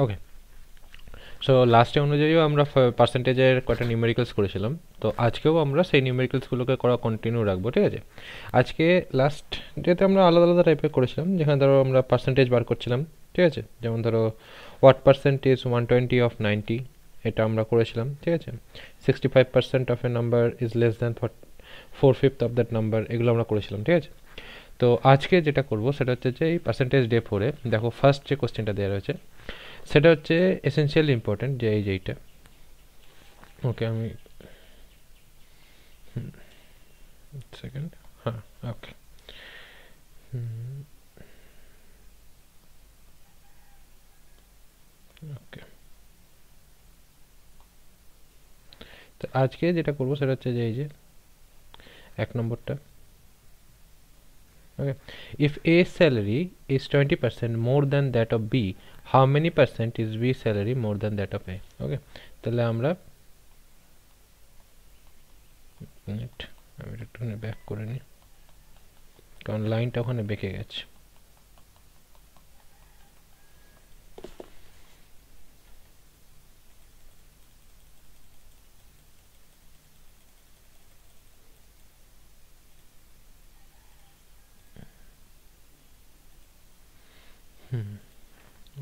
ওকে, so লাস্টে অনুযায়ীও আমরা পার্সেন্টেজের কটা নিউমেরিক্যালস করেছিলাম, তো আজকেও আমরা সেই নিউমেরিক্যালসগুলোকে করা কন্টিনিউ রাখবো, ঠিক আছে। আজকে লাস্ট যেহেতু আমরা আলাদা আলাদা টাইপের করেছিলাম, যেখানে ধরো আমরা পার্সেন্টেজ বার করছিলাম, ঠিক আছে। যেমন ধরো হোয়াট পার্সেন্ট ইজ 120 অফ 90, এটা আমরা করেছিলাম, ঠিক আছে। 65% of A number is less than 4/5 of that number, এগুলো আমরা করেছিলাম, ঠিক আছে। তো আজকে যেটা করবো সেটা হচ্ছে যে এই পার্সেন্টেজ ডে 4-এ দেখো ফার্স্ট যে কোশ্চেনটা দেওয়া রয়েছে সেটা হচ্ছে এসেনশিয়ালি ইম্পর্টেন্ট, যে এইটা। ওকে, আমি সেকেন্ড, হ্যাঁ, ওকে। ওকে, তো আজকে যেটা করবো সেটা হচ্ছে যে এই যে 1 নম্বরটা। Okay, if A salary is 20% more than that of B, how many percent is B salary more than that of A? Okay, তাহলে আমরা মিনিট, আমি একটু ব্যাক করে নিই কারণ লাইনটা ওখানে বেঁকে গেছে।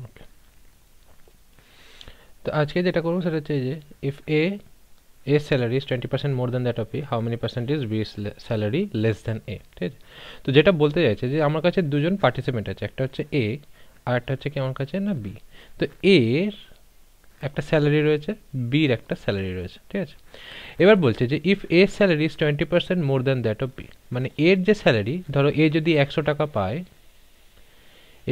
ওকে, তো আজকে যেটা করবো সেটা হচ্ছে যে if A salary is 20% more than that of B, how many percent is B salary less than A, ঠিক আছে। তো যেটা বলতে চাইছে যে আমার কাছে দুজন পার্টিসিপেন্ট আছে, একটা হচ্ছে এ আর একটা হচ্ছে কি আমার কাছে না বি। তো এর একটা স্যালারি রয়েছে, বির একটা স্যালারি রয়েছে, ঠিক আছে। এবার বলছে যে if A salary is 20% more than that of B, মানে এর যে স্যালারি, ধরো এ যদি 100 টাকা পায়,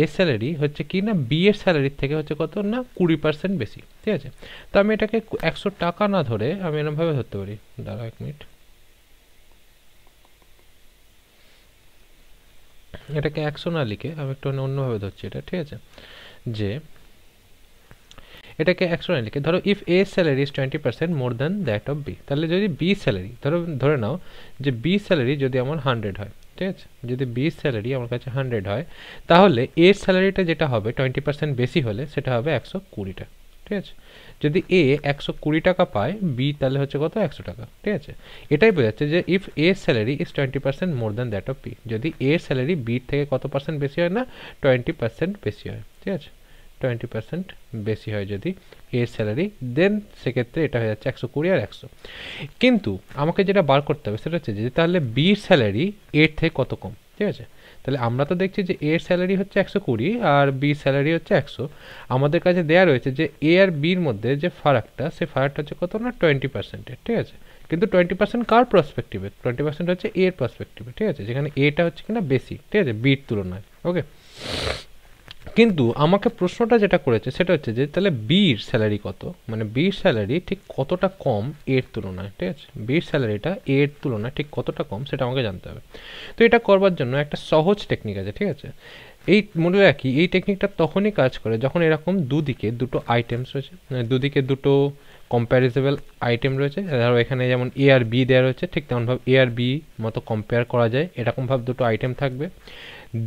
এর স্যালারি হচ্ছে কি না বি এর স্যালারির থেকে হচ্ছে কত না 20% বেশি, ঠিক আছে। তো আমি এটাকে 100 টাকা না ধরে আমি এরকমভাবে ধরতে পারি, দাঁড়াও 1 মিনিট, এটাকে 100 না লিখে আমি একটু অন্যভাবে ধরছি এটা, ঠিক আছে। যে এটাকে 100 না লিখে ধরো if A salary is 20% more than that of B, তাহলে যদি বি স্যালারি ধরে নাও যে বি স্যালারি যদি আমার 100 হয়, ঠিক আছে। যদি বি স্যালারি আমার কাছে 100 হয়, তাহলে এর স্যালারিটা যেটা হবে 20% বেশি হলে সেটা হবে 120 টাকা, ঠিক আছে। যদি এ 120 টাকা পায়, বি তাহলে হচ্ছে কত 100 টাকা, ঠিক আছে। এটাই বোঝাচ্ছে যে if A salary is 20% more than that of B, যদি এর স্যালারি বির থেকে কত পার্সেন্ট বেশি হয় না 20% বেশি হয়, ঠিক আছে। 20% বেশি হয় যদি এর স্যালারি, দেন সেক্ষেত্রে এটা হয়ে যাচ্ছে 120 আর 100। কিন্তু আমাকে যেটা বার করতে হবে সেটা হচ্ছে যে তাহলে বির স্যালারি এর থেকে কত কম, ঠিক আছে। তাহলে আমরা তো দেখছি যে এর স্যালারি হচ্ছে 120 আর বির স্যালারি হচ্ছে 100। আমাদের কাছে দেয়া রয়েছে যে এ আর বির মধ্যে যে ফারাকটা, সে ফারাকটা হচ্ছে কত না 20%, ঠিক আছে। কিন্তু 20% কার পার্সপেক্টিভে? 20% হচ্ছে এর পার্সপেক্টিভে, ঠিক আছে, যেখানে এটা হচ্ছে কিনা বেশি, ঠিক আছে, বির তুলনায়। ওকে, কিন্তু আমাকে প্রশ্নটা যেটা করেছে সেটা হচ্ছে যে তাহলে বির স্যালারি কত, মানে বির স্যালারি ঠিক কতটা কম এর তুলনায়, ঠিক আছে। বির স্যালারিটা এর তুলনায় ঠিক কতটা কম সেটা আমাকে জানতে হবে। তো এটা করবার জন্য একটা সহজ টেকনিক আছে, ঠিক আছে। এই মনে রাখি এই টেকনিকটা তখনই কাজ করে যখন এরকম দুদিকে দুটো আইটেমস রয়েছে, মানে দুদিকে দুটো কম্প্যারিজেবল আইটেম রয়েছে। ধরো এখানে যেমন এ আর বি দেওয়া রয়েছে, ঠিক তেমনভাবে এ আর বি মতো কম্পেয়ার করা যায়, এরকমভাবে দুটো আইটেম থাকবে।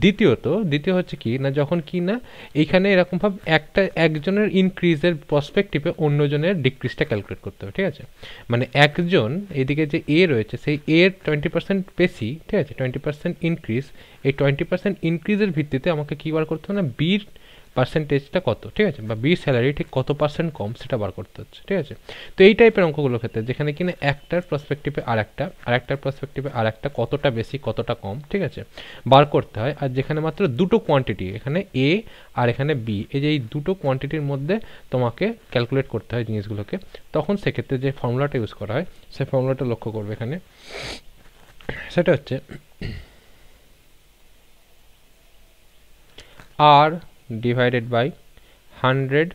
দ্বিতীয় হচ্ছে কি না যখন কি না এইখানে এরকমভাবে একজনের ইনক্রিজের পার্সপেক্টিভে অন্যজনের ডিক্রিজটা ক্যালকুলেট করতে হবে, ঠিক আছে। মানে একজন এদিকে যে এ রয়েছে সেই এর 20% বেশি, ঠিক আছে, 20% ইনক্রিজ, এই 20% ইনক্রিজের ভিত্তিতে আমাকে কী বার করতে হবে না বির পার্সেন্টেজটা কত, ঠিক আছে, বা বির স্যালারি ঠিক কত পার্সেন্ট কম সেটা বার করতে হচ্ছে, ঠিক আছে। তো এই টাইপের অঙ্কগুলোর ক্ষেত্রে যেখানে কিনা একটার পার্সপেক্টিভে আরেকটার পার্সপেক্টিভে আরেকটা কতটা বেশি কতটা কম, ঠিক আছে, বার করতে হয়। আর যেখানে মাত্র দুটো কোয়ান্টিটি, এখানে এ আর এখানে বি, এই যে এই দুটো কোয়ান্টিটির মধ্যে তোমাকে ক্যালকুলেট করতে হয় জিনিসগুলোকে, তখন সেক্ষেত্রে যে ফর্মুলাটা ইউজ করা হয় সেই ফর্মুলাটা লক্ষ্য করবে এখানে। সেটা হচ্ছে R divided by 100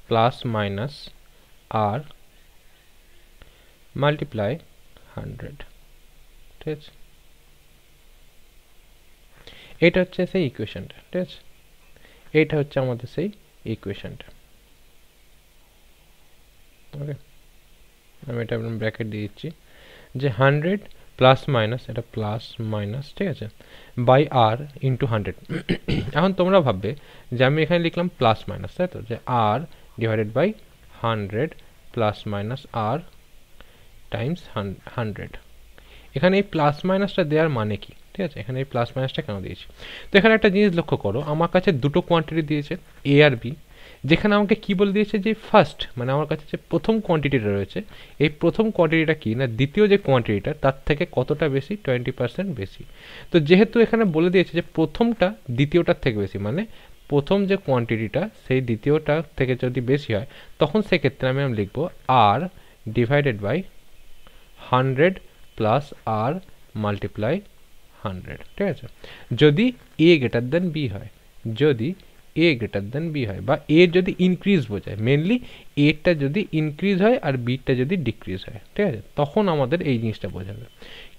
plus minus R multiply 100, ঠিক আছে। এটা হচ্ছে সেই ইকুয়েশনটা, ঠিক আছে, এটা হচ্ছে আমাদের সেই ইকুয়েশনটা। ওকে, আমি এটা ব্র্যাকেট দিয়ে দিচ্ছি যে 100 প্লাস মাইনাস, এটা প্লাস মাইনাস, ঠিক আছে, বাই আর ইন্টু 100। এখন তোমরা ভাববে যে আমি এখানে লিখলাম প্লাস মাইনাস, তাই তো, যে R divided by 100 plus minus R times 100। এখানে এই প্লাস মাইনাসটা দেওয়ার মানে কি, ঠিক আছে, এখানে এই প্লাস মাইনাসটা কেন দিয়েছি? তো এখানে একটা জিনিস লক্ষ্য করো, আমার কাছে দুটো কোয়ান্টিটি দিয়েছে, এ আর বি, যেখানে আমাকে কি বলে দিয়েছে যে ফার্স্ট, মানে আমার কাছে যে প্রথম কোয়ান্টিটিটা রয়েছে, এই প্রথম কোয়ান্টিটিটা কি না, দ্বিতীয় যে কোয়ান্টিটিটা তার থেকে কতটা বেশি, 20% বেশি। তো যেহেতু এখানে বলে দিয়েছে যে প্রথমটা দ্বিতীয়টার থেকে বেশি, মানে প্রথম যে কোয়ান্টিটিটা সেই দ্বিতীয়টা থেকে যদি বেশি হয়, তখন সেক্ষেত্রে আমি লিখবো R divided by 100 plus R multiply 100, ঠিক আছে। যদি এ গ্রেটার দেন বি হয়, যদি এ গ্রেটার দেন বি হয়, বা এ যদি ইনক্রিজ বোঝায়, মেনলি এটা যদি ইনক্রিজ হয় আর বিটা যদি ডিক্রিজ হয়, ঠিক আছে, তখন আমাদের এই জিনিসটা বোঝাবে।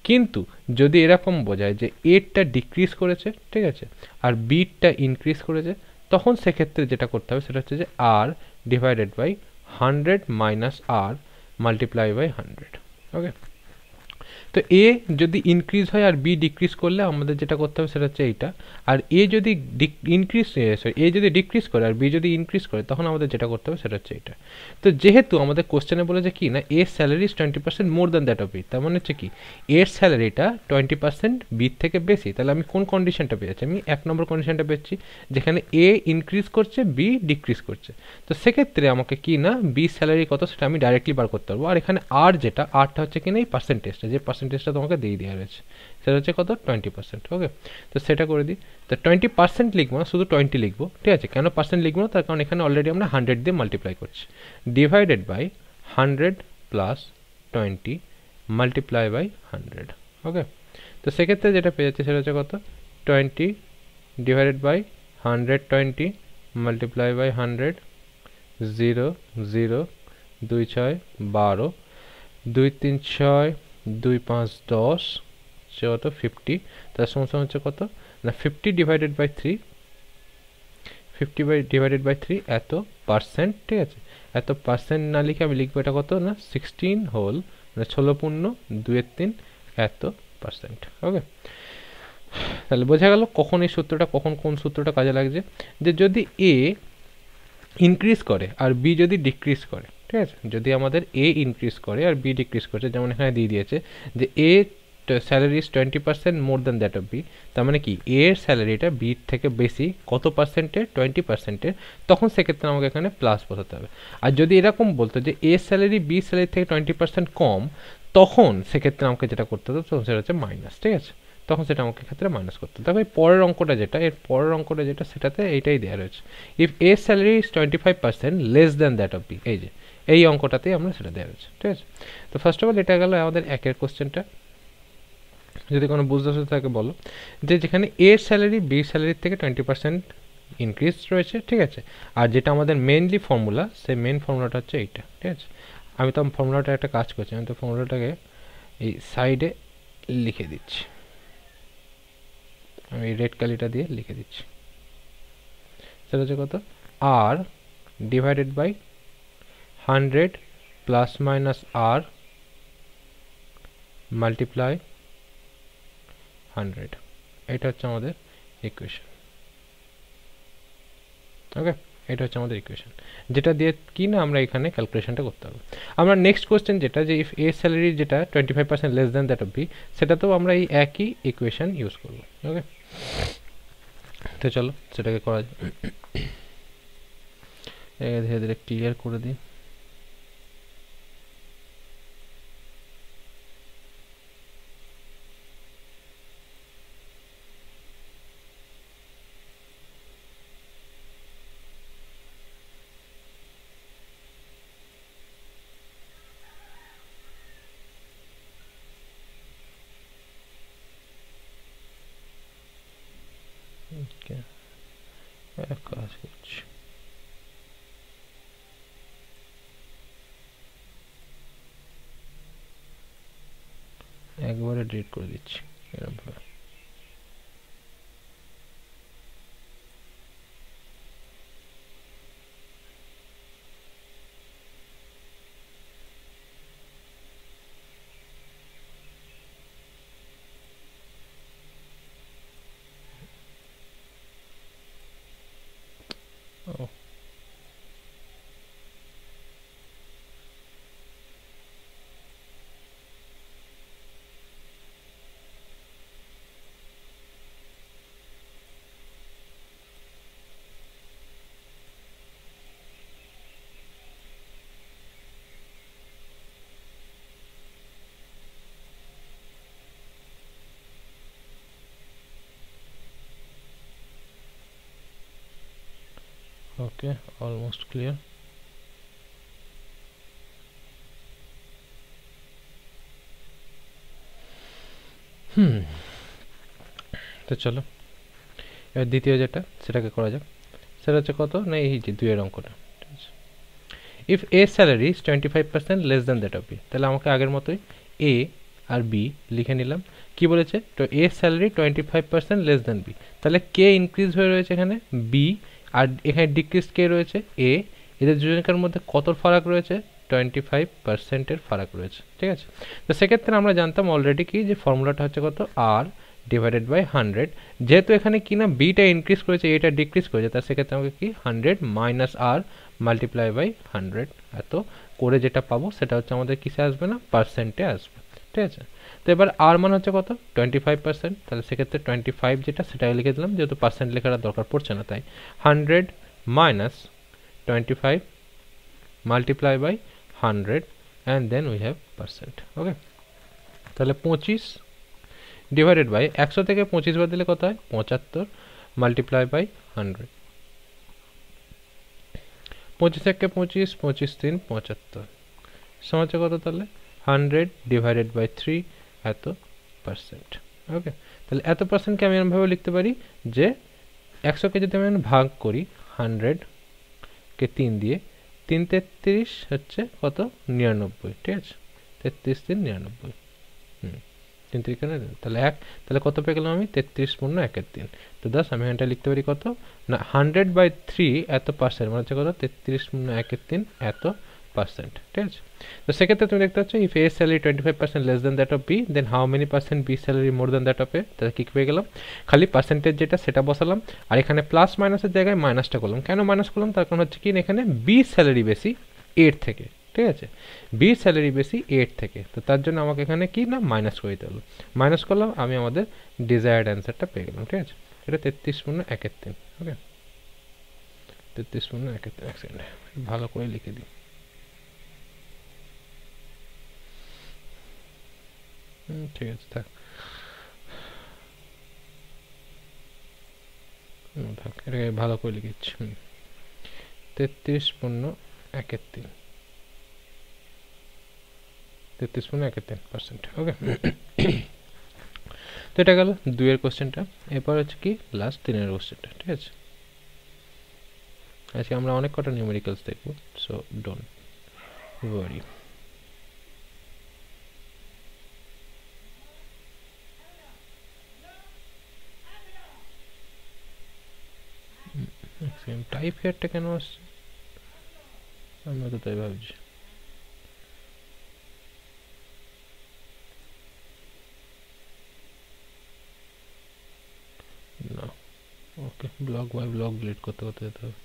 কিন্তু যদি এরকম বোঝায় যে এরটা ডিক্রিজ করেছে, ঠিক আছে, আর বিটা ইনক্রিজ করেছে, তখন সেক্ষেত্রে যেটা করতে হবে সেটা হচ্ছে যে R divided by 100 minus R multiply by 100। Okay, তো এ যদি ইনক্রিজ হয় আর বি ডিক্রিজ করলে আমাদের যেটা করতে হবে সেটা হচ্ছে এইটা, আর এ যদি ইনক্রিজ, সরি, এ যদি ডিক্রিজ করে আর বি যদি ইনক্রিজ করে, তখন আমাদের যেটা করতে হবে সেটা হচ্ছে এইটা। তো যেহেতু আমাদের কোশ্চেনে বলেছে কি না, এর salary is 20% more than that of B, তার মানে হচ্ছে কি এর স্যালারিটা 20% বির থেকে বেশি, তাহলে আমি কোন কন্ডিশনটা পেয়েছি, আমি 1 নম্বর কন্ডিশনটা পেয়েছি, যেখানে এ ইনক্রিজ করছে বি ডিক্রিজ করছে। তো সেক্ষেত্রে আমাকে কি না বি স্যালারি কত সেটা আমি ডাইরেক্টলি বার করতে পারবো। আর এখানে আর যেটা আরটা হচ্ছে কিনা এই পার্সেন্টেজটা, যে পার্সেন্টেজটা তোমাকে দিয়ে দেওয়া রয়েছে সেটা হচ্ছে কত, 20%। ওকে, তো সেটা করে দিই। তো 20% লিখবো না, শুধু 20 লিখবো, ঠিক আছে। কেন পার্সেন্ট লিখবো না, তার কারণ এখানে অলরেডি আমরা 100 দিয়ে মাল্টিপ্লাই করছি। Divided by 100 plus 20 multiply by 100। Okay, তো সেক্ষেত্রে যেটা পেয়ে যাচ্ছে সেটা হচ্ছে কত, 20 ডিভাইডেড বাই 120 মাল্টিপ্লাই বাই 100, 0 0 2 6 12, 2 3 6, 2 5 10, কত 50, তার সমান হচ্ছে কত না 50 ডিভাইডেড বাই 3, 50 ডিভাইডেড বাই 3 এত পার্সেন্ট, ঠিক আছে। এত পার্সেন্ট না লিখে আমি লিখবো এটা কত না 16 হোল, মানে 16 পূর্ণ 2/3 এত পার্সেন্ট। ওকে, তাহলে বোঝা গেল কখন এই সূত্রটা, কখন কোন সূত্রটা কাজে লাগছে, যে যদি এ ইনক্রিজ করে আর বি যদি ডিক্রিজ করে, ঠিক আছে, যদি আমাদের এ ইনক্রিজ করে আর বি ডিক্রিজ করছে, যেমন এখানে দিয়ে দিয়েছে যে A salary is 20% more than that of B, তার মানে কি এর স্যালারিটা বির থেকে বেশি কত পার্সেন্টের, 20%-এর, তখন সেক্ষেত্রে আমাকে এখানে প্লাস বসাতে হবে। আর যদি এরকম বলতো যে এ স্যালারি বি স্যালারি থেকে 20% কম, তখন সেক্ষেত্রে আমাকে যেটা করতে হতো তখন সেটা হচ্ছে মাইনাস, ঠিক আছে, তখন সেটা আমাকে ক্ষেত্রে মাইনাস করতে হবে। তবে পরের অঙ্কটা যেটা, এর পরের অঙ্কটা যেটা, সেটাতে এইটাই দেওয়া রয়েছে, if A salary is 25% less than that of B, এই যে এই অঙ্কটাতেই আমরা সেটা দেওয়া রয়েছে, ঠিক আছে। তো ফার্স্ট অফ অল এটা গেল আমাদের একের কোশ্চেনটা। যদি কোনো বুঝতে অসুবিধা থাকে বলো, যে যেখানে এ স্যালারি বি স্যালারির থেকে 20% ইনক্রিজ রয়েছে, ঠিক আছে, আর যেটা আমাদের মেনলি ফর্মুলা, সেই মেন ফর্মুলাটা হচ্ছে এইটা, ঠিক আছে। আমি তো ফর্মুলাটা একটা কাজ করছি, আমি তো ফর্মুলাটাকে এই সাইডে লিখে দিচ্ছি, আমি রেড কালিটা দিয়ে লিখে দিচ্ছি। সেটা হচ্ছে কত, R divided by 100 plus minus R multiply 100, এটা হচ্ছে আমাদের ইকুয়েশন। ওকে, এটা হচ্ছে আমাদের ইকুয়েশন, যেটা দিয়ে কি না আমরা এখানে ক্যালকুলেশনটা করতে হবে। আমরা নেক্সট কোশ্চেন যেটা, যে ইফ এ স্যালারি যেটা 25% less than that of B, সেটাতেও আমরা এই একই ইকুয়েশন ইউজ করবো। ওকে, তো চলো সেটাকে করা যায়, ধীরে ধীরে ক্লিয়ার করে দিই। কাজ করছি, একবারে ডিলিট করে দিচ্ছি এরকমভাবে। Oh. Okay, almost clear. তো চলো এবার দ্বিতীয় যেটা সেটাকে করা যাক। সেটা হচ্ছে কত না, এই যে 2 এর অঙ্কটা। ঠিক আছে, if A salary is 25% less than that of B, তাহলে আমাকে আগের মতোই এ আর বি লিখে নিলাম। কি বলেছে, তো এ স্যালারি 25% লেস দ্যান বি, তাহলে কে ইনক্রিজ হয়ে রয়েছে এখানে বি, আর এখানে ডিক্রিজ কে রয়েছে এ। এদের দুজনকার মধ্যে কত ফারাক রয়েছে, 25%-এর ফারাক রয়েছে। ঠিক আছে, তো সেক্ষেত্রে আমরা জানতাম অলরেডি কি যে ফর্মুলাটা হচ্ছে কত, আর ডিভাইডেড বাই 100। যেহেতু এখানে কি না বিটা ইনক্রিজ করেছে এটা ডিক্রিজ করেছে, তার সেক্ষেত্রে আমাকে কি 100 মাইনাস আর মাল্টিপ্লাই বাই 100 এত করে যেটা পাবো সেটা হচ্ছে আমাদের কিসে আসবে না, পার্সেন্টে আসবে। ঠিক আছে, তো এবার আর মান হচ্ছে কত, 25%, তাহলে সেক্ষেত্রে 25 যেটা সেটা লিখে দিলাম, যেহেতু পার্সেন্ট লেখার দরকার পড়ছে না তাই। 100 minus 25 multiply by 100 and then we have percent. Okay, তাহলে 25 ডিভাইডেড বাই 100 থেকে 25 বাদ দিলে কত হয়, 75 মাল্টিপ্লাই বাই 100। 25 থেকে 25, 25 3 75 সমান কত, তাহলে 100 ডিভাইডেড বাই 3 এত পার্সেন্ট। ওকে, তাহলে এত পার্সেন্টকে আমি এরকমভাবে লিখতে পারি যে 100কে যদি আমি ভাগ করি 100কে 3 দিয়ে, 3 33 হচ্ছে কত, 99। ঠিক আছে, 33 3 99। 3 3 কেন, তাহলে 1, তাহলে কত পেয়ে গেলাম আমি, 33 পূর্ণ 1-এর 3। তো দাস আমি এখানটা লিখতে পারি কত না, 100/3 এত পার্সেন্ট মানে হচ্ছে কত, 33 পূর্ণ 1-এর 3 এত পার্সেন্ট। ঠিক আছে, তো সেক্ষেত্রে তুমি দেখতে পাচ্ছ if A salary 25% less than that of B, then how many percent B salary more than that of A. তাহলে কী পেয়ে গেলাম, খালি পার্সেন্টেজ যেটা সেটা বসালাম, আর এখানে প্লাস মাইনাসের জায়গায় মাইনাসটা করলাম। কেন মাইনাস করলাম, তার কারণ হচ্ছে কি এখানে বি স্যালারি বেশি এর থেকে। ঠিক আছে, বি স্যালারি বেশি এর থেকে, তো তার জন্য আমাকে এখানে কি না মাইনাস করে দিতে হলো। মাইনাস করলাম, আমি আমাদের ডিজায়ার্ড অ্যান্সারটা পেয়ে গেলাম। ঠিক আছে, এটা 33 পূর্ণ 1-এর 3। ওকে, 33 পূর্ণ 1-এর 3। এক সেকেন্ড ভালো করে লিখে দিই। ঠিক আছে, থাক থাক, এটাকে ভালো করে লিখেছি। 33 পূর্ণ 1-এর 3, 33 পূর্ণ 1-এর 3%। ওকে, তো এটা গেল 2-এর কোশ্চেনটা। এরপর হচ্ছে কি লাস্ট 3-এর কোশ্চেনটা। ঠিক আছে, আজকে আমরা অনেক কটা নিউমেরিক্যালস দেখবো, সো ডোন্ট ওয়ারি। টাইপ হেয়ারটা কেন আসছে, আমরা তো তাই ভাবছি। না, ওকে, ব্লক বাই ব্লক ডিলিট করতে করতে যেতে হবে।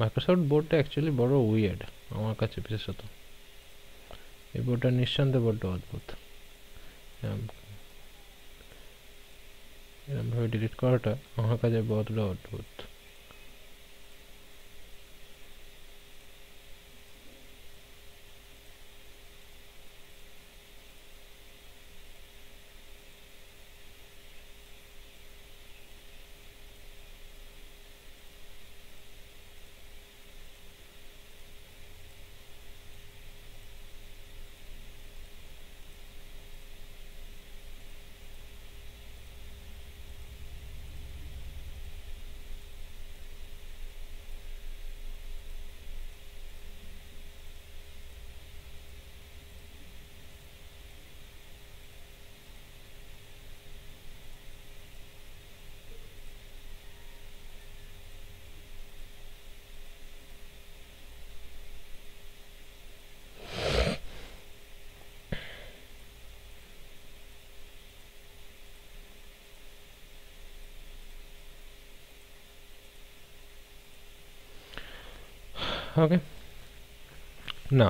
মাইক্রোসফট বোর্ডটা অ্যাকচুয়ালি বড় উইয়ার্ড আমার কাছে, বিশেষত এই বোর্ডটা নিঃসন্দেহে বড্ড অদ্ভুত। এরকমভাবে ডিলিট করাটা আমার কাছে বড্ড অদ্ভুত। ওকে না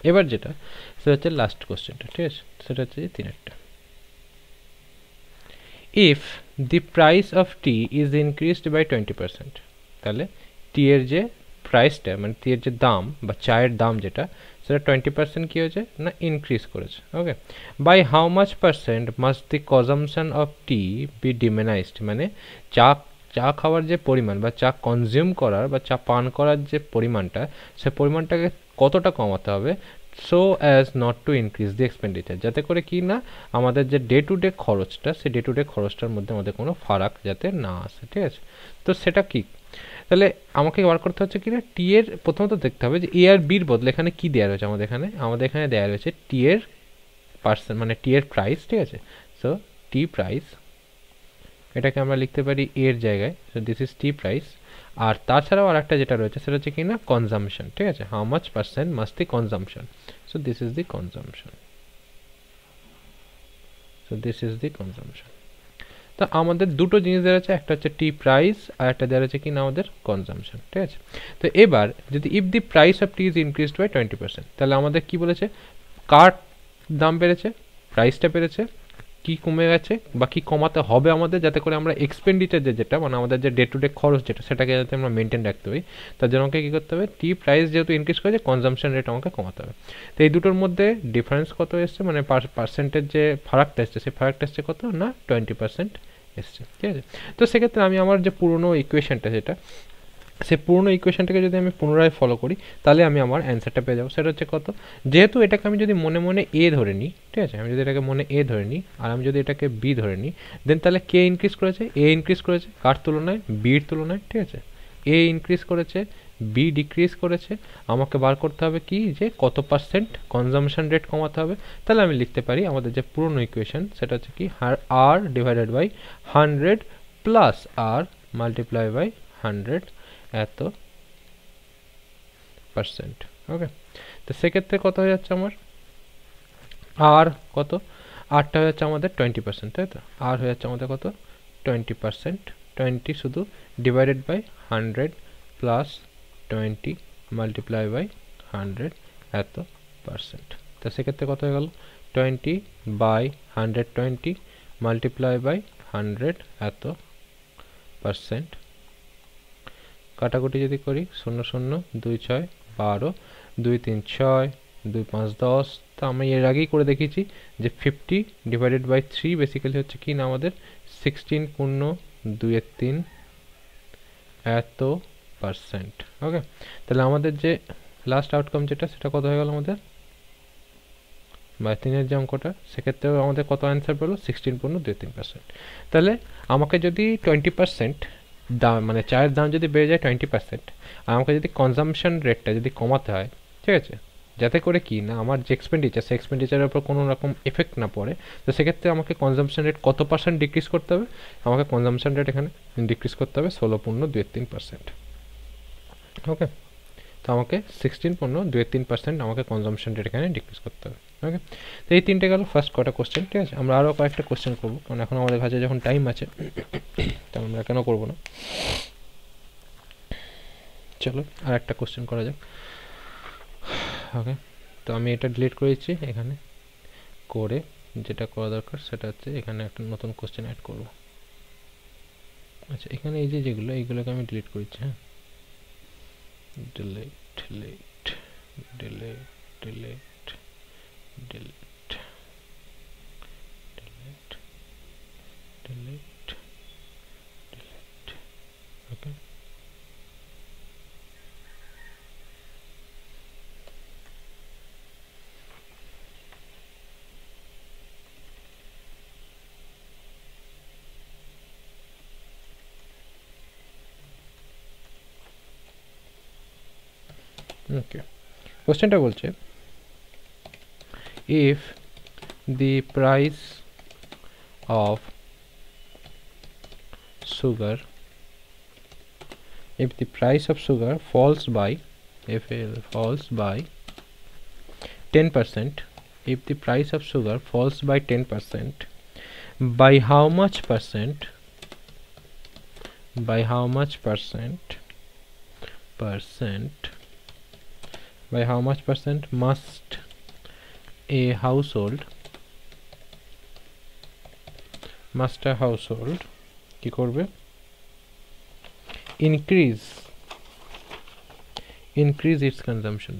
এবার যেটা সেটা হচ্ছে লাস্ট কোশ্চেনটা, ঠিক আছে, সেটা হচ্ছে 3 if the price of tea is increased by 20%, তাহলে টি এর যে প্রাইসটা মানে টি এর যে দাম বা চায়ের দাম যেটা সেটা 20% কী হয়েছে না ইনক্রিজ করেছে। Okay, by how much percent must the consumption of tea be diminished, মানে চা খাওয়ার যে পরিমাণ বা চা কনজিউম করার বা চা পান করার যে পরিমাণটা সে পরিমাণটাকে কতটা কমাতে হবে, so as not to increase the expenditure, যাতে করে কি না আমাদের যে ডে টু ডে খরচটা সেই ডে টু ডে খরচটার মধ্যে আমাদের কোনো ফারাক যাতে না আসে, ঠিক আছে। তো সেটা কি, তাহলে আমাকে বার করতে হচ্ছে কি না টি এর প্রথমত দেখতে হবে যে এ আর বির বদলে এখানে কি দেওয়া রয়েছে আমাদের এখানে দেওয়া রয়েছে টি এর পার্সেন্ট মানে টি এর প্রাইস, ঠিক আছে। সো টি প্রাইস এটাকে আমরা লিখতে পারি এর জায়গায়, so this is tea price. আর তাছাড়াও আর একটা যেটা রয়েছে সেটা হচ্ছে কি না কনজামশন, ঠিক আছে, how much percent must the consumption, so this is the consumption, so this is the consumption. তো আমাদের দুটো জিনিস দেওয়া আছে, একটা হচ্ছে টি প্রাইস আর একটা দেওয়া আছে কি না আমাদের কনজামশন, ঠিক আছে। তো এবার যদি if the price of tea is increased by 20%, তাহলে আমাদের কি বলেছে কার দাম বেড়েছে, প্রাইসটা বেড়েছে, কি কমে গেছে বা কি কমাতে হবে আমাদের যাতে করে আমরা এক্সপেন্ডিচার যেটা মানে আমাদের যে ডে টু ডে খরচ যেটা সেটাকে যাতে আমরা মেনটেন রাখতে পারি, তার জন্য আমাকে কী করতে হবে টি প্রাইস যেহেতু ইনক্রিজ করেছে কনজামশন রেট আমাকে কমাতে হবে। তো এই দুটোর মধ্যে ডিফারেন্স কত এসছে মানে পার্সেন্টের যে ফারাকটা এসছে সেই ফারাকটা এসছে কত না 20% এসছে, ঠিক আছে। তো সেক্ষেত্রে আমি আমার যে পুরনো ইকুয়েশনটা যেটা সেই পুরনো ইকুয়েশনটাকে যদি আমি পুনরায় ফলো করি তাহলে আমি আমার অ্যান্সারটা পেয়ে যাবো, সেটা হচ্ছে কত, যেহেতু এটাকে আমি যদি মনে মনে এ ধরে নিই, ঠিক আছে, আমি যদি এটাকে মনে এ ধরে নিই আর আমি যদি এটাকে বি ধরে নিই, দেন তাহলে কে ইনক্রিজ করেছে, এ ইনক্রিজ করেছে কার তুলনায়, বির তুলনায়, ঠিক আছে, এ ইনক্রিজ করেছে বি ডিক্রিজ করেছে, আমাকে বার করতে হবে কি যে কত পার্সেন্ট কনজামশন রেট কমাতে হবে। তাহলে আমি লিখতে পারি আমাদের যে পুরনো ইকুয়েশন সেটা হচ্ছে কি R divided by 100 plus R multiply by 100 এত পার্সেন্ট। ওকে, তো সেক্ষেত্রে কত হয়ে যাচ্ছে আমার আর কত, আরটা হয়ে যাচ্ছে আমাদের 20%, তাই তো, আর হয়ে যাচ্ছে আমাদের কত 20%, 20 শুধু divided by 100 plus 20 multiply by 100 এত পার্সেন্ট। তো সেক্ষেত্রে কত হয়ে গেল 20 বাই 120 মাল্টিপ্লাই বাই 100 এত পার্সেন্ট। কাটাকুটি যদি করি 0 0 2 6 12 2 3 6 2 5 10, তো আমি এর আগেই করে দেখিয়েছি যে 50 ডিভাইডেড বাই 3 বেসিক্যালি হচ্ছে কি না আমাদের 16 পূর্ণ 2 এর 3 এত পার্সেন্ট। ওকে, তাহলে আমাদের যে লাস্ট আউটকাম যেটা সেটা কত হয়ে গেল আমাদের বা 3-এর যে অঙ্কটা সেক্ষেত্রেও আমাদের কত অ্যান্সার পেলো 16 পূর্ণ 2 3%। তাহলে আমাকে যদি 20% দাম মানে চায়ের দাম যদি বেড়ে যায় 20% আর আমাকে যদি কনজামশন রেটটা যদি কমাতে হয়, ঠিক আছে, যাতে করে কি না আমার যে এক্সপেন্ডিচার সেই এক্সপেন্ডিচারের উপর কোনো রকম এফেক্ট না পড়ে, তো সেক্ষেত্রে আমাকে কনজামশন রেট কত পার্সেন্ট ডিক্রিজ করতে হবে, আমাকে কনজামশন রেট এখানে ডিক্রিজ করতে হবে 16 পূর্ণ 2 3%। ওকে, তো আমাকে 16 পূর্ণ 2 3% আমাকে কনজামশন রেট এখানে ডিক্রিজ করতে হবে। ওকে, তো এই তিনটে গেল ফার্স্ট কটা কোশ্চেন, ঠিক আছে। আমরা আরও কয়েকটা কোশ্চেন করবো কারণ এখন আমাদের কাছে যখন টাইম আছে তখন আমরা কেন করবো না। চলো আর একটা কোশ্চেন করা যাক। ওকে, তো আমি এটা ডিলিট করেছি, এখানে করে যেটা করা দরকার সেটা হচ্ছে এখানে একটা নতুন কোশ্চেন অ্যাড করব। আচ্ছা, এখানে এই যে যেগুলো এইগুলোকে আমি ডিলিট করেছি, হ্যাঁ, delete delete delete delete delete delete delete delete. Okay, okay, কোশ্চেনটা বলছে if the price of sugar falls by 10%, if the price of sugar falls by 10%, by how much percent percent by how much percent must a household কি করবে increase its consumption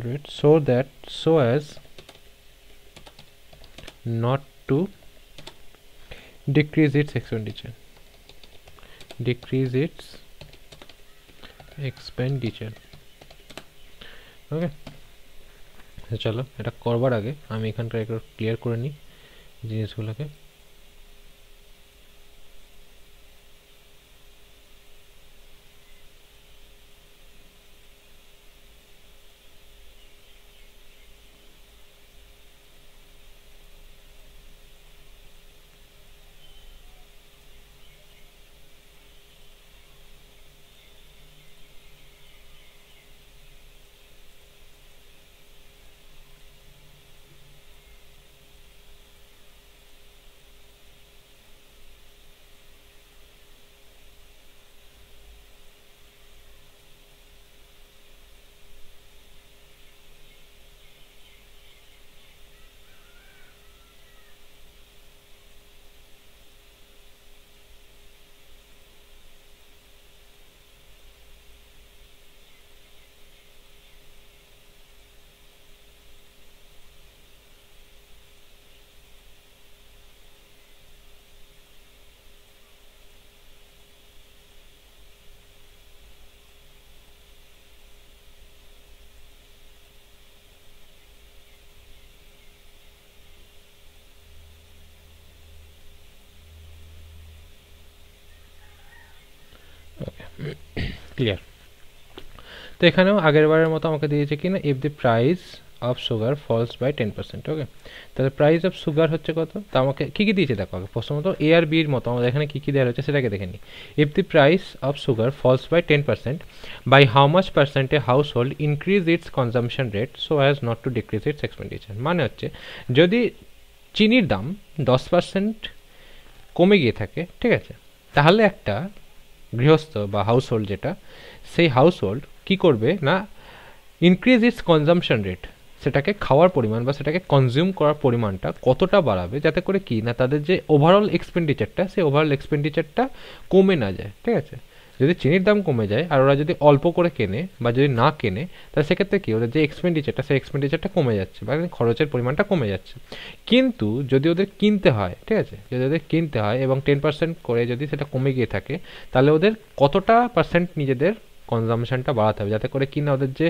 rate so as not to decrease its expenditure ওকে চলো এটা করবার আগে আমি এখানটা একটু clear করে নিই জিনিসগুলোকে ক্লিয়ার তো এখানেও আগের বারের মতো আমাকে দিয়েছে কি না if the price of sugar falls by 10%, okay তাহলে প্রাইস অফ সুগার হচ্ছে কত, তা আমাকে কী কী দিয়েছে দেখো আগে প্রথমত এ আর বির মতো আমাদের এখানে কী কী দেওয়া হচ্ছে সেটাকে দেখে নিই। If the price of sugar falls by 10% by how much percent a household increase its consumption rate so as not to decrease its expenditure, মানে হচ্ছে যদি চিনির দাম 10% কমে গিয়ে থাকে, ঠিক আছে, তাহলে একটা গৃহস্থ বা হাউস হোল্ড যেটা সেই হাউস হোল্ড কী করবে না ইনক্রিজ ইটস কনজামশন রেট, সেটাকে খাওয়ার পরিমাণ বা সেটাকে কনজিউম করার পরিমাণটা কতটা বাড়াবে যাতে করে কি না তাদের যে ওভারঅল এক্সপেন্ডিচারটা সেই ওভারঅল এক্সপেন্ডিচারটা কমে না যায়, ঠিক আছে। যদি চিনির দাম কমে যায় আর ওরা যদি অল্প করে কেনে বা যদি না কেনে তাহলে সেক্ষেত্রে কি ওদের যে এক্সপেন্ডিচারটা সেই এক্সপেন্ডিচারটা কমে যাচ্ছে বা খরচের পরিমাণটা কমে যাচ্ছে। কিন্তু যদি ওদের কিনতে হয়, ঠিক আছে, যদি ওদের কিনতে হয় এবং 10% করে যদি সেটা কমে গিয়ে থাকে তাহলে ওদের কতটা পার্সেন্ট নিজেদের কনজামশনটা বাড়াতে হবে যাতে করে কিনা ওদের যে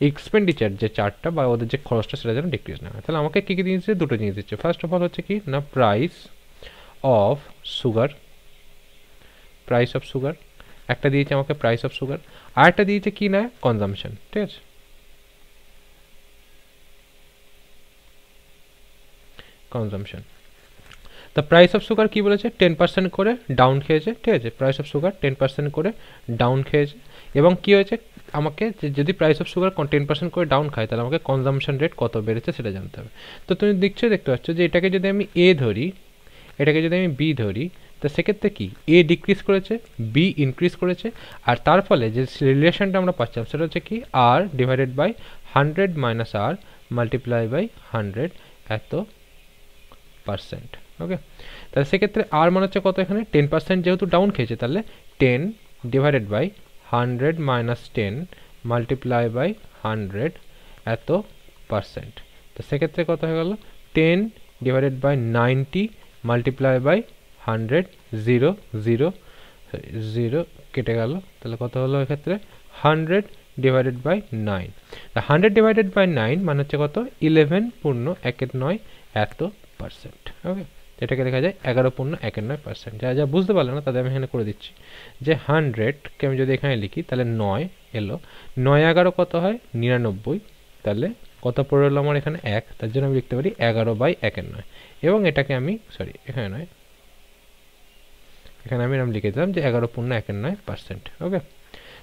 এক্সপেন্ডিচার যে চার্টটা বা ওদের যে খরচটা সেটা যেন ডিক্রিজ না হয়। তাহলে আমাকে কী কী দিচ্ছে, দুটো জিনিস দিচ্ছে। ফার্স্ট অফ অল হচ্ছে কি না প্রাইস অফ সুগার, একটা দিয়েছে আমাকে প্রাইস অফ সুগার, আর একটা দিয়েছে কি না কনজামশন, ঠিক আছে। Consumption the price of sugar কী বলেছে 10% করে ডাউন খেয়েছে, ঠিক আছে, প্রাইস অফ সুগার 10% করে ডাউন খেয়েছে এবং কী হয়েছে আমাকে যদি প্রাইস অফ সুগার 10% করে ডাউন খায় তাহলে আমাকে কনজামশন রেট কত বেড়েছে সেটা জানতে হবে। তো তুমি দেখতে পাচ্ছ যে এটাকে যদি আমি এ ধরি, এটাকে যদি আমি বি ধরি, তো সেক্ষেত্রে কি এ ডিক্রিজ করেছে বি ইনক্রিজ করেছে, আর তার ফলে যে রিলেশনটা আমরা পাচ্ছিলাম সেটা হচ্ছে কি R divided by 100 minus R multiply by 100 এত পার্সেন্ট, ওকে। তাহলে সেক্ষেত্রে আর মানে হচ্ছে কত, এখানে 10% যেহেতু ডাউন খেয়েছে তাহলে 10 divided by 100 minus 10 multiply by 100 এত পার্সেন্ট। তো সেক্ষেত্রে কত হয়ে গেল 10 ডিভাইডেড বাই 90 মাল্টিপ্লাই বাই 100 0 কেটে গেল, তাহলে কত হলো এক্ষেত্রে 100 ডিভাইডেড বাই 9। 100 ডিভাইডেড বাই 9 মানে হচ্ছে কত 11.19 এত পার্সেন্ট, ওকে। এটাকে লেখা যায় 11.19%। যা বুঝতে পারলে না তাদের আমি এখানে করে দিচ্ছি যে 100কে আমি যদি এখানে লিখি তাহলে 9 এলো, 9 11 কত হয় 99, তাহলে কত পড়ে এলো আমার এখানে 1, তার জন্য আমি লিখতে পারি 11/1/9 এবং এটাকে আমি এখানে নয় এখানে আমি লিখে দিলাম যে 11.19%, ওকে।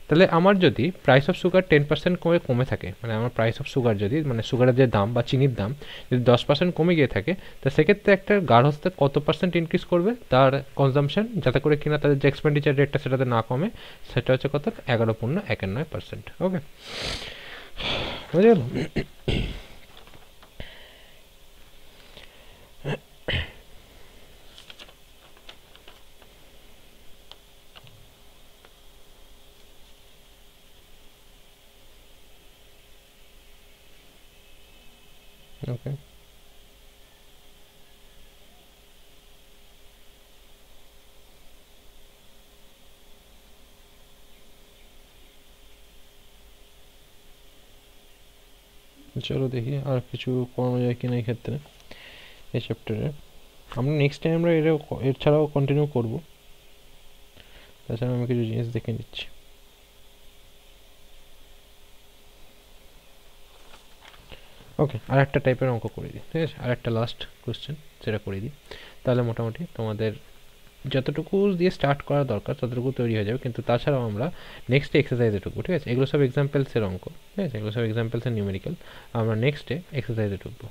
তাহলে আমার যদি প্রাইস অফ সুগার 10% কমে থাকে, মানে আমার প্রাইস অফ সুগার যদি মানে সুগারের যে দাম বা চিনির দাম যদি 10% কমে গিয়ে থাকে, তো সেক্ষেত্রে একটা গার্হস্থ্য কত পার্সেন্ট ইনক্রিজ করবে তার কনজামশন, যাতে করে কিনা তাদের যে এক্সপেন্ডিচার রেটটা সেটাতে না কমে, সেটা হচ্ছে কত 11.91%। ওকে, বুঝে গেল? ওকে, চলো দেখি আর কিছু করানো যায় কিনা এই ক্ষেত্রে এই চ্যাপ্টারে। আমরা নেক্সট টাইম আমরা এর ছাড়াও কন্টিনিউ করব। তাছাড়া আমি কিছু জিনিস দেখে নিচ্ছি। ওকে, আর একটা টাইপের অঙ্ক করে দিই, ঠিক আছে? আর একটা লাস্ট কোশ্চেন সেটা করে দিই, তাহলে মোটামুটি তোমাদের যতটুকু দিয়ে স্টার্ট করা দরকার ততটুকু তৈরি হয়ে যাবে। কিন্তু তাছাড়াও আমরা নেক্সটে এক্সারসাইজে ঢুকবো, ঠিক আছে? এগুলো সব এক্সাম্পলসের অঙ্ক, ঠিক আছে? এগুলো সব এক্সাম্পলসের নিউমেরিক্যাল। আমরা নেক্সটে এক্সারসাইজে ঢুকবো।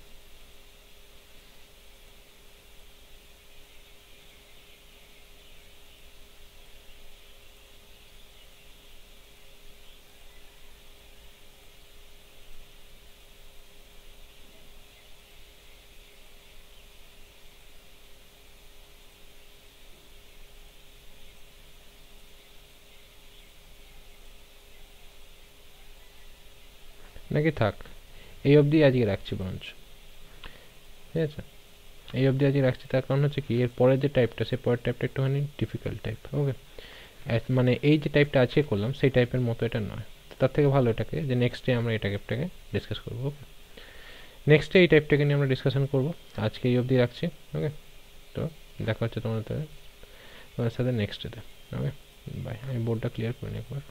নাকি থাক, এই অবধি আজকে রাখছি বরঞ্চ, ঠিক আছে? এই অবধি আজকে রাখছি, তার কারণ হচ্ছে কি, এর পরের যে টাইপটা, সে পরের টাইপটা একটুখানি ডিফিকাল্ট টাইপ। ওকে, মানে এই যে টাইপটা আজকে করলাম সেই টাইপের মতো এটা নয়। তার থেকে ভালো এটাকে যে নেক্সটে আমরা এই টাইপটাকে ডিসকাস করবো। ওকে, নেক্সটে এই টাইপটাকে নিয়ে আমরা ডিসকাশন করবো। আজকে এই অবধি রাখছি। ওকে, তো দেখা হচ্ছে তোমাদের সাথে নেক্সট ডেতে। ওকে, বাই। আমি বোর্ডটা ক্লিয়ার করে নিই একবার।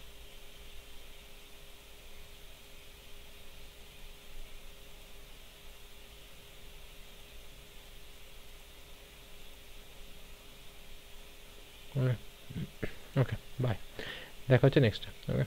ওকে, ওকে, বাই। দেখা হচ্ছে নেক্সট। ওকে।